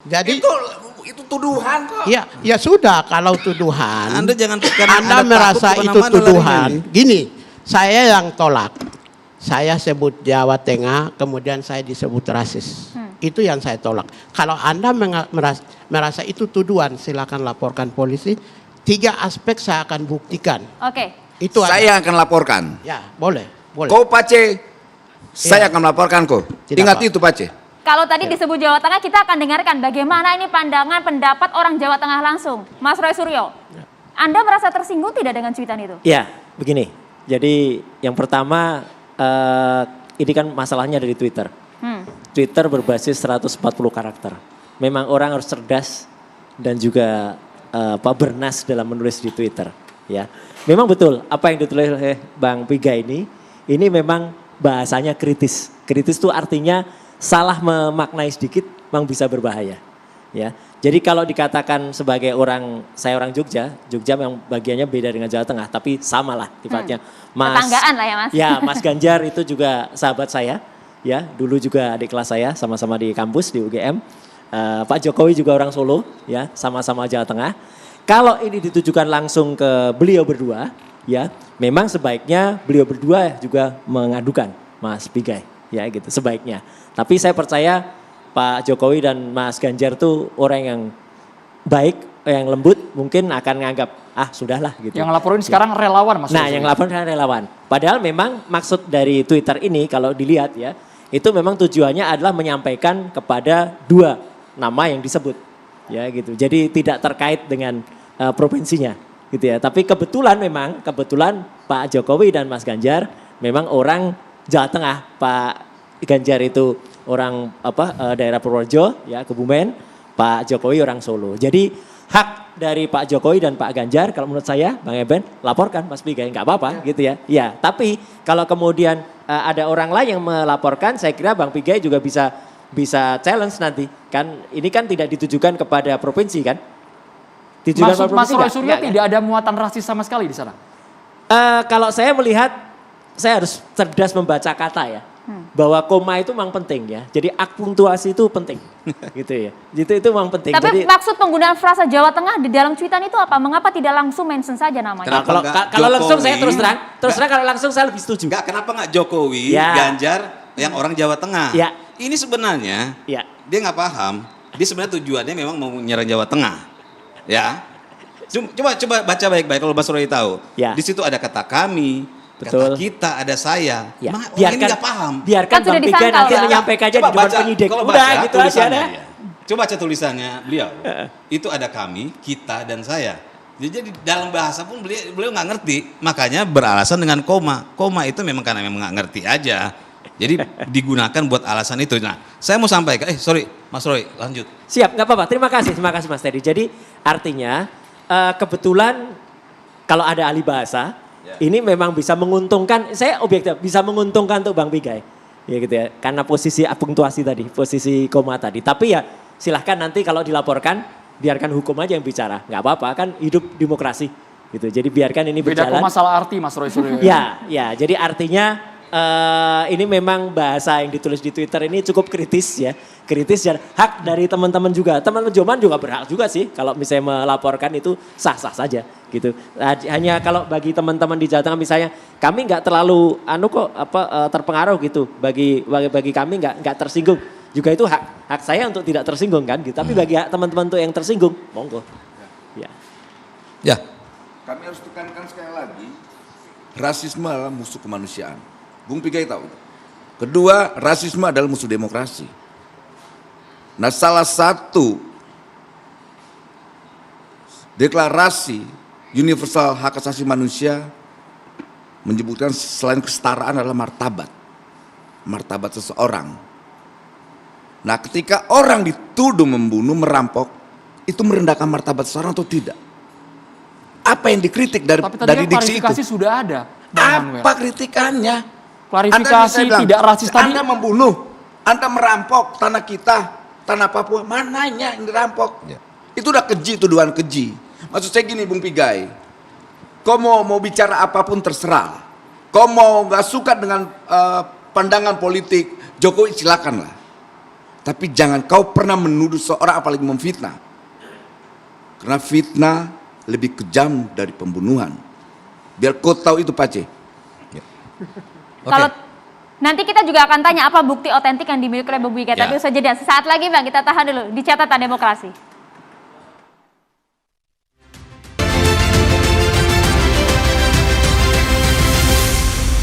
Jadi itu tuduhan kok. ya sudah kalau tuduhan. Anda jangan Anda merasa itu tuduhan. Gini, saya yang tolak. Saya sebut Jawa Tengah, kemudian saya disebut rasis. Itu yang saya tolak. Kalau Anda merasa itu tuduhan, silakan laporkan polisi. 3 aspek saya akan buktikan. Oke. Itu Saya akan laporkan. Ya, boleh. Kau Pace, saya akan melaporkan kau. Ingat itu Pace. Kalau tadi disebut Jawa Tengah, kita akan dengarkan bagaimana ini pandangan pendapat orang Jawa Tengah langsung. Mas Roy Suryo, Anda merasa tersinggung tidak dengan cuitan itu? Ya, begini. Jadi yang pertama, ini kan masalahnya dari Twitter. Twitter berbasis 140 karakter. Memang orang harus cerdas dan juga bernas dalam menulis di Twitter. Ya, memang betul apa yang ditulis oleh Bang Piga ini memang bahasanya kritis. Kritis itu artinya salah memaknai sedikit memang bisa berbahaya. Ya, jadi kalau dikatakan sebagai saya orang Jogja memang bagiannya beda dengan Jawa Tengah, tapi sama lah sifatnya. Tetanggaan lah ya Mas. Ya, Mas Ganjar itu juga sahabat saya, ya dulu juga adik kelas saya, sama-sama di kampus di UGM. Pak Jokowi juga orang Solo, ya sama-sama Jawa Tengah. Kalau ini ditujukan langsung ke beliau berdua, ya memang sebaiknya beliau berdua juga mengadukan Mas Pigai, ya gitu sebaiknya. Tapi saya percaya Pak Jokowi dan Mas Ganjar tuh orang yang baik, yang lembut, mungkin akan nganggap sudahlah gitu. Yang laporin sekarang relawan Mas. Nah, yang laporin sekarang relawan. Padahal memang maksud dari Twitter ini kalau dilihat ya, itu memang tujuannya adalah menyampaikan kepada 2 nama yang disebut. Ya gitu. Jadi tidak terkait dengan provinsinya gitu ya. Tapi kebetulan Pak Jokowi dan Mas Ganjar memang orang Jawa Tengah. Pak Ganjar itu orang daerah Purworejo ya, Kebumen, Pak Jokowi orang Solo. Jadi hak dari Pak Jokowi dan Pak Ganjar kalau menurut saya Bang Eben laporkan Mas Pigai nggak apa-apa gitu ya. Ya, tapi kalau kemudian ada orang lain yang melaporkan, saya kira Bang Pigai juga bisa challenge nanti. Kan ini kan tidak ditujukan kepada provinsi kan? Maksud Mas Roy Suryo tidak ada muatan rasis sama sekali di sana? Kalau saya melihat, saya harus cerdas membaca kata ya. Bahwa koma itu memang penting ya. Jadi akpuntuasi itu penting. Gitu ya. Itu memang penting. Tapi maksud penggunaan frasa Jawa Tengah di dalam cuitan itu apa? Mengapa tidak langsung mention saja namanya? Kalau langsung saya terus terang kalau langsung saya lebih setuju. Kenapa nggak Jokowi, Ganjar yang orang Jawa Tengah? Ya. Ini sebenarnya dia nggak paham. Dia sebenarnya tujuannya memang mau menyerang Jawa Tengah. Ya. Coba baca baik-baik kalau Mas Roy tahu. Ya. Di situ ada kata kami. Betul. Kata kita, ada saya. Ya. Orang ini gak paham. Biarkan Bang Piga nanti menyampaikan aja di depan penyidik. Udah gitu aja deh. Coba baca tulisannya beliau. Itu ada kami, kita, dan saya. Jadi dalam bahasa pun beliau nggak ngerti. Makanya beralasan dengan koma. Koma itu memang karena memang nggak ngerti aja. Jadi digunakan buat alasan itu. Nah, saya mau sampaikan. Sorry, Mas Roy, lanjut. Siap, nggak apa-apa. Terima kasih Mas Teddy. Jadi artinya kebetulan kalau ada ahli bahasa, ini memang bisa menguntungkan, saya objektif, bisa menguntungkan untuk Bang Pigai. Ya gitu ya, karena posisi punktuasi tadi, posisi koma tadi. Tapi ya silahkan nanti kalau dilaporkan, biarkan hukum aja yang bicara. Nggak apa-apa, kan hidup demokrasi. Gitu. Jadi biarkan ini berjalan. Beda masalah arti Mas Roy Suryo. Ya, jadi artinya ini memang bahasa yang ditulis di Twitter ini cukup kritis ya. Kritis dan hak dari teman-teman juga. Teman-teman Joman juga berhak juga sih kalau misalnya melaporkan itu sah-sah saja gitu. Hanya kalau bagi teman-teman di Jawa Tengah misalnya kami nggak terlalu terpengaruh gitu. Bagi kami nggak tersinggung. Juga itu hak saya untuk tidak tersinggung kan gitu. Tapi bagi teman-teman tuh yang tersinggung, monggo. Ya. Kami harus tekankan sekali lagi, rasisme adalah musuh kemanusiaan. Bung Pigai tahu. Kedua, rasisme adalah musuh demokrasi. Nah, salah satu deklarasi universal hak asasi manusia menyebutkan selain kesetaraan adalah martabat seseorang. Nah, ketika orang dituduh membunuh, merampok, itu merendahkan martabat seseorang atau tidak? Apa yang dikritik dari diksi itu? Klarifikasi sudah ada. Apa kritikannya? Klarifikasi tidak rasis tadi. Anda membunuh, Anda merampok tanah kita, tanah Papua, mananya yang dirampok? Itu udah keji, tuduhan keji. Maksud saya gini Bung Pigai, kau mau bicara apapun terserah. Kau mau gak suka dengan pandangan politik Jokowi silakanlah. Tapi jangan kau pernah menuduh seorang apalagi memfitnah. Karena fitnah lebih kejam dari pembunuhan. Biar kau tahu itu, Pace. Oke. Kalau nanti kita juga akan tanya apa bukti otentik yang dimiliki oleh Bu Mega. Ya. Tapi usai jeda sesaat lagi Bang, kita tahan dulu di catatan demokrasi.